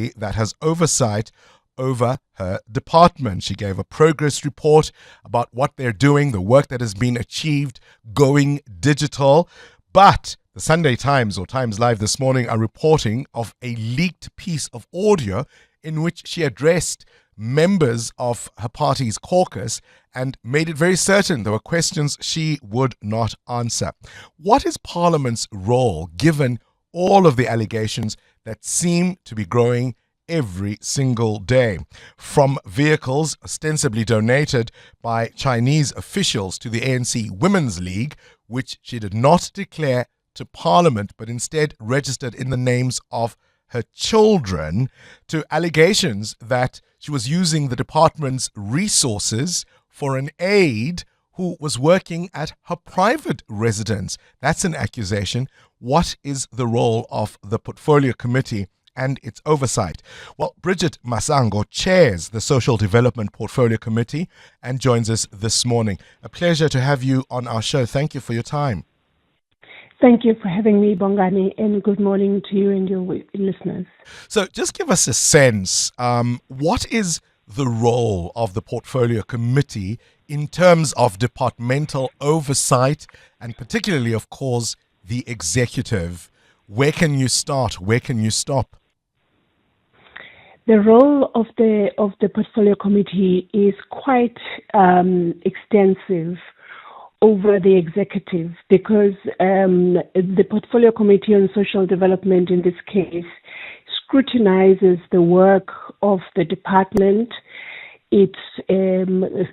committee that has oversight over her department. She gave a progress report about what they're doing, the work that has been achieved, going digital. But the Sunday Times or Times Live this morning are reporting of a leaked piece of audio in which she addressed members of her party's caucus and made it very certain there were questions she would not answer. What is Parliament's role given all of the allegations that seem to be growing every single day, from vehicles ostensibly donated by Chinese officials to the ANC Women's League, which she did not declare to Parliament but instead registered in the names of her children, to allegations that she was using the department's resources for an aide who was working at her private residence. That's an accusation. What is the role of the Portfolio Committee and its oversight? Well, Bridget Masango chairs the Social Development Portfolio Committee and joins us this morning. A pleasure to have you on our show. Thank you for your time. Thank you for having me, Bongani, and good morning to you and your listeners. So just give us a sense, what is the role of the Portfolio Committee in terms of departmental oversight and particularly, of course, the executive? Where can you start? Where can you stop? The role of the Portfolio Committee is quite extensive over the executive, because the Portfolio Committee on Social Development in this case scrutinizes the work of the department. It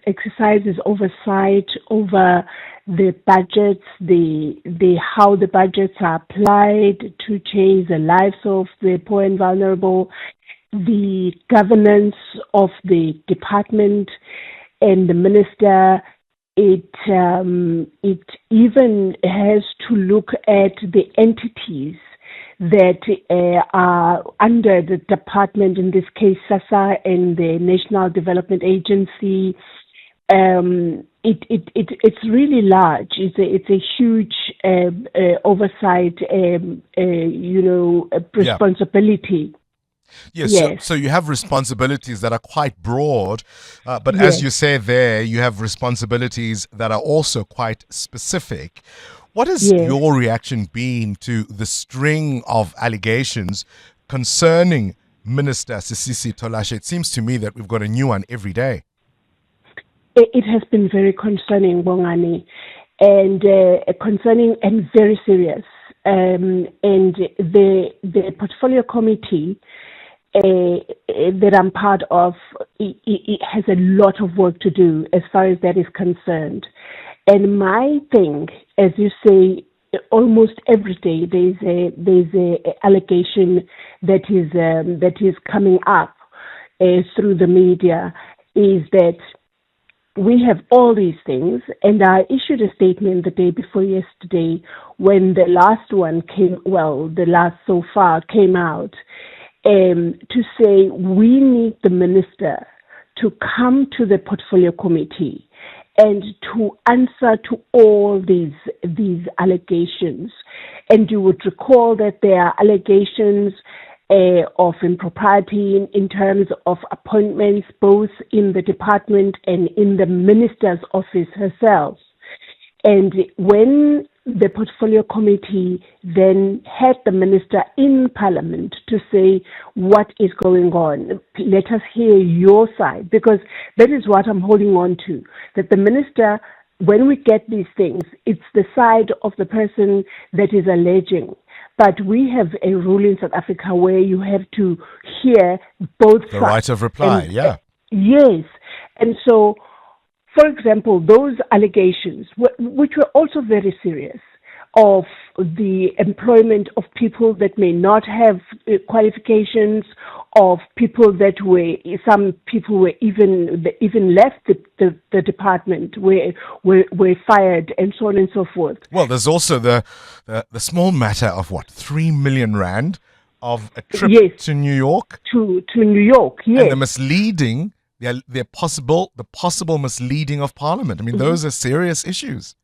exercises oversight over the budgets, the how the budgets are applied to change the lives of the poor and vulnerable, the governance of the department and the minister. It even has to look at the entities that are under the department, in this case SASA and the National Development Agency. It's really large. It's a huge oversight, responsibility. Yes. So you have responsibilities that are quite broad, but as you say there, you have responsibilities that are also quite specific. What has your reaction been to the string of allegations concerning Minister Sisisi Tolashe? It seems to me that we've got a new one every day. It has been very concerning, Bongani, and concerning and very serious. And the Portfolio Committee that I'm part of, it has a lot of work to do as far as that is concerned. And my thing, as you say, almost every day there's a allegation that is coming up through the media, is that we have all these things, and I issued a statement the day before yesterday when the last one the last so far came out, to say we need the minister to come to the Portfolio Committee and to answer to all these allegations. And you would recall that there are allegations of impropriety in terms of appointments, both in the department and in the minister's office herself. And when the Portfolio Committee then had the minister in Parliament to say what is going on, let us hear your side, because that is what I'm holding on to, that the minister, when we get these things, it's the side of the person that is alleging. But we have a rule in South Africa where you have to hear both sides. The right of reply, Yes. And so, for example, those allegations, which were also very serious, of the employment of people that may not have qualifications, of people that some people were even left the department, were fired, and so on and so forth. Well, there's also the small matter of 3 million rand of a trip to New York. To New York, yes. And the misleading, the possible misleading of Parliament. I mean, those are serious issues.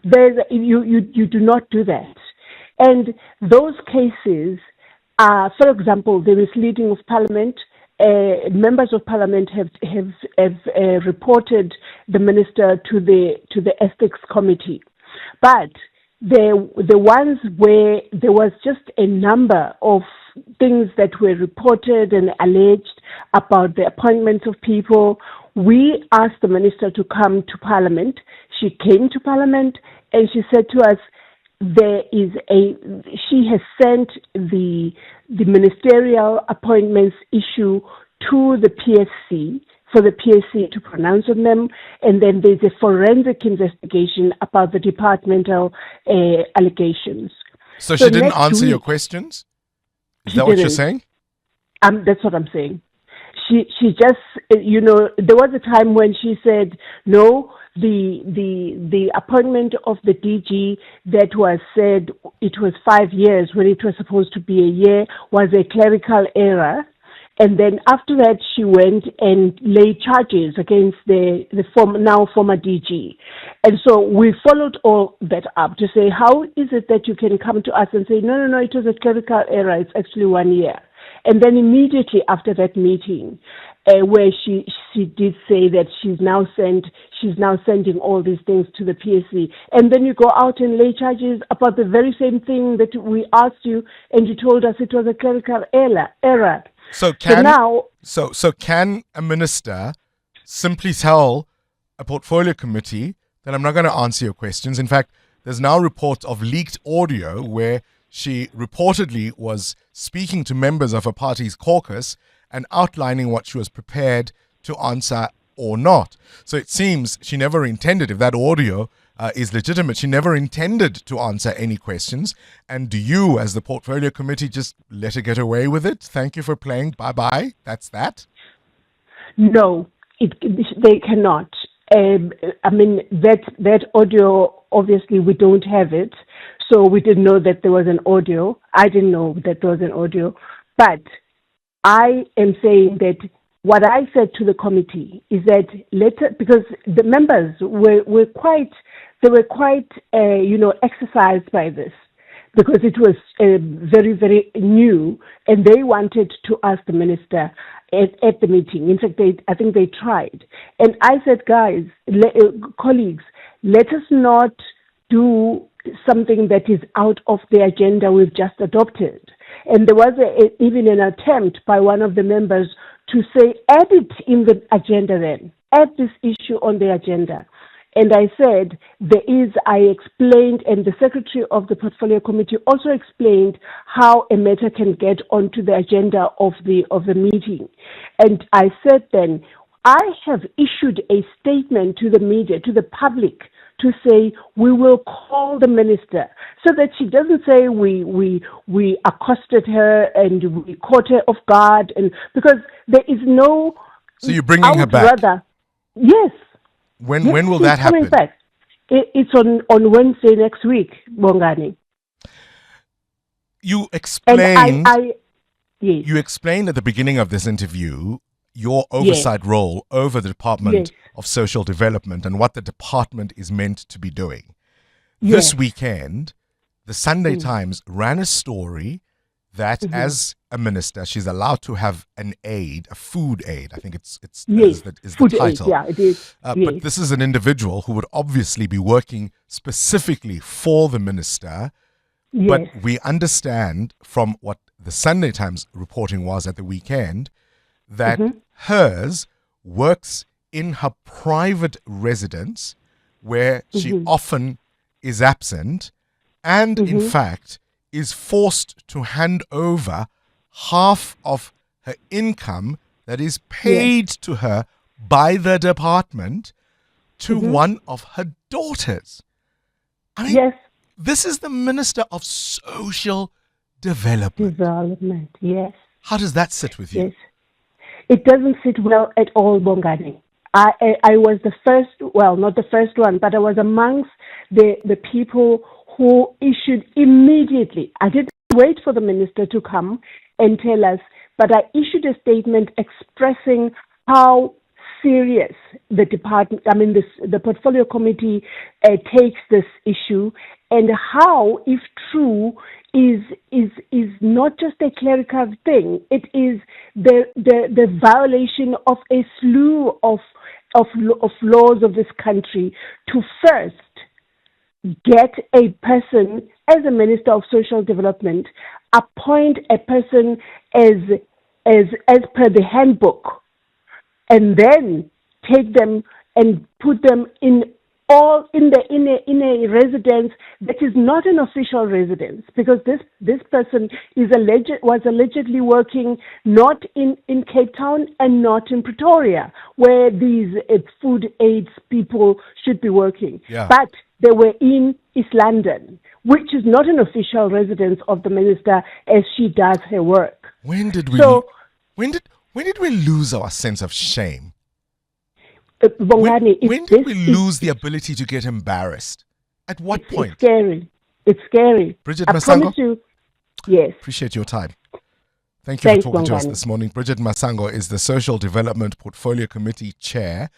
You do not do that. And those cases For example, the misleading of Parliament. Members of Parliament have reported the minister to the Ethics Committee, but the ones where there was just a number of things that were reported and alleged about the appointments of people, we asked the minister to come to Parliament. She came to Parliament and she said to us, she has sent the ministerial appointments issue to the PSC for the PSC to pronounce on them, and then there's a forensic investigation about the departmental allegations. So she didn't answer your questions? Is that what you're saying? That's what I'm saying. She just, there was a time when she said, no, the appointment of the DG that was said it was 5 years when it was supposed to be a year was a clerical error. And then after that, she went and laid charges against the former DG. And so we followed all that up to say, how is it that you can come to us and say, no, it was a clerical error, it's actually 1 year. And then immediately after that meeting, where she did say that she's now sending all these things to the PSC, and then you go out and lay charges about the very same thing that we asked you, and you told us it was a clerical error. So can a minister simply tell a portfolio committee that I'm not going to answer your questions? In fact, there's now reports of leaked audio where she reportedly was speaking to members of her party's caucus and outlining what she was prepared to answer or not. So it seems she never intended, if that audio is legitimate, she never intended to answer any questions. And do you, as the portfolio committee, just let her get away with it? Thank you for playing. Bye-bye. That's that? No, they cannot. That audio, obviously, we don't have it. So we didn't know that there was an audio. I didn't know that there was an audio. But I am saying that what I said to the committee is that because the members were quite exercised by this, because it was very, very new, and they wanted to ask the minister at the meeting. In fact, I think they tried. And I said, guys, colleagues, let us not do something that is out of the agenda we've just adopted. And there was even an attempt by one of the members to say, add it in the agenda then, add this issue on the agenda. And I said, I explained, and the secretary of the portfolio committee also explained how a matter can get onto the agenda of the meeting. And I said then, I have issued a statement to the media, to the public, to say we will call the minister, so that she doesn't say we accosted her and we caught her off guard, and because there is no. So you're bringing her back? Yes. When will that happen? Back. It's on Wednesday next week, Bongani. You explained. Yes. You explained at the beginning of this interview your oversight role over the Department of Social Development and what the department is meant to be doing. This weekend, the Sunday Times ran a story that as a minister, she's allowed to have an aid, a food aid. I think it's the title. Yeah, it is. But this is an individual who would obviously be working specifically for the minister. Yes. But we understand from what the Sunday Times reporting was at the weekend that hers works in her private residence where she often is absent and, in fact, is forced to hand over half of her income that is paid to her by the department to one of her daughters. I mean, this is the Minister of Social Development. Yes. How does that sit with you? Yes. It doesn't sit well at all, Bongani. I was the first, well, not the first one, but I was amongst the people who issued immediately. I didn't wait for the minister to come and tell us, but I issued a statement expressing how serious the department, the portfolio committee takes this issue, and how, if true, is not just a clerical thing. It is the violation of a slew of laws of this country to first get a person as a Minister of Social Development, appoint a person as per the handbook, and then take them and put them in a residence that is not an official residence, because this person was allegedly working not in Cape Town and not in Pretoria, where these food aids people should be working. Yeah. But they were in East London, which is not an official residence of the minister as she does her work. When did we lose our sense of shame? Bongani, when did we lose the ability to get embarrassed? At what point? It's scary. It's scary. Bridget I Masango? promise you, yes. Appreciate your time. Thank you Thanks, for talking to us Bongani. this morning. Bridget Masango is the Social Development Portfolio Committee Chair.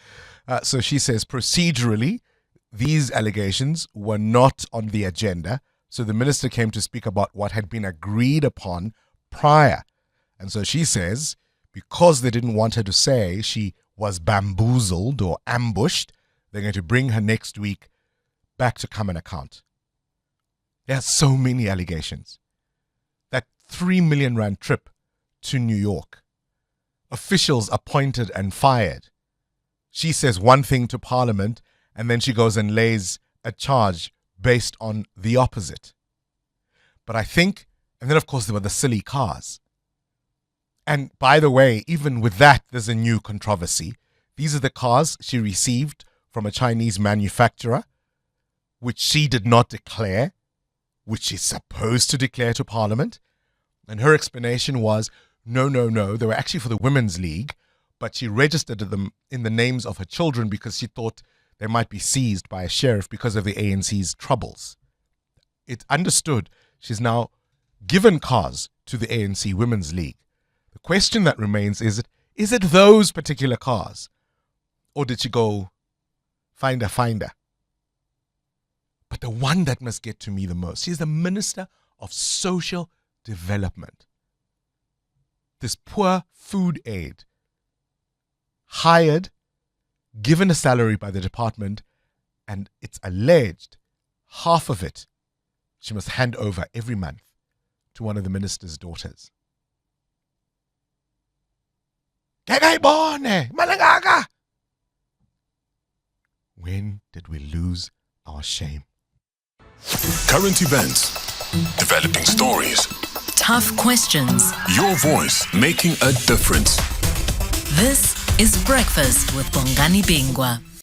So she says procedurally, these allegations were not on the agenda. So the minister came to speak about what had been agreed upon prior. And so she says, because they didn't want her to say she was bamboozled or ambushed, they're going to bring her next week back to come and account. There are so many allegations. That 3 million rand trip to New York, officials appointed and fired. She says one thing to Parliament, and then she goes and lays a charge based on the opposite. But I think, and then of course there were the silly cars. And by the way, even with that, there's a new controversy. These are the cars she received from a Chinese manufacturer, which she did not declare, which she's supposed to declare to Parliament. And her explanation was, no, they were actually for the Women's League, but she registered them in the names of her children because she thought they might be seized by a sheriff because of the ANC's troubles. It's understood she's now given cars to the ANC Women's League. The question that remains is it those particular cars? Or did she go find a finder? But the one that must get to me the most, she's the Minister of Social Development. This poor food aid, hired, given a salary by the department, and it's alleged half of it she must hand over every month to one of the minister's daughters. When did we lose our shame? Current events, developing stories, tough questions. your voice making a difference. This is Breakfast with Bongani Bingwa.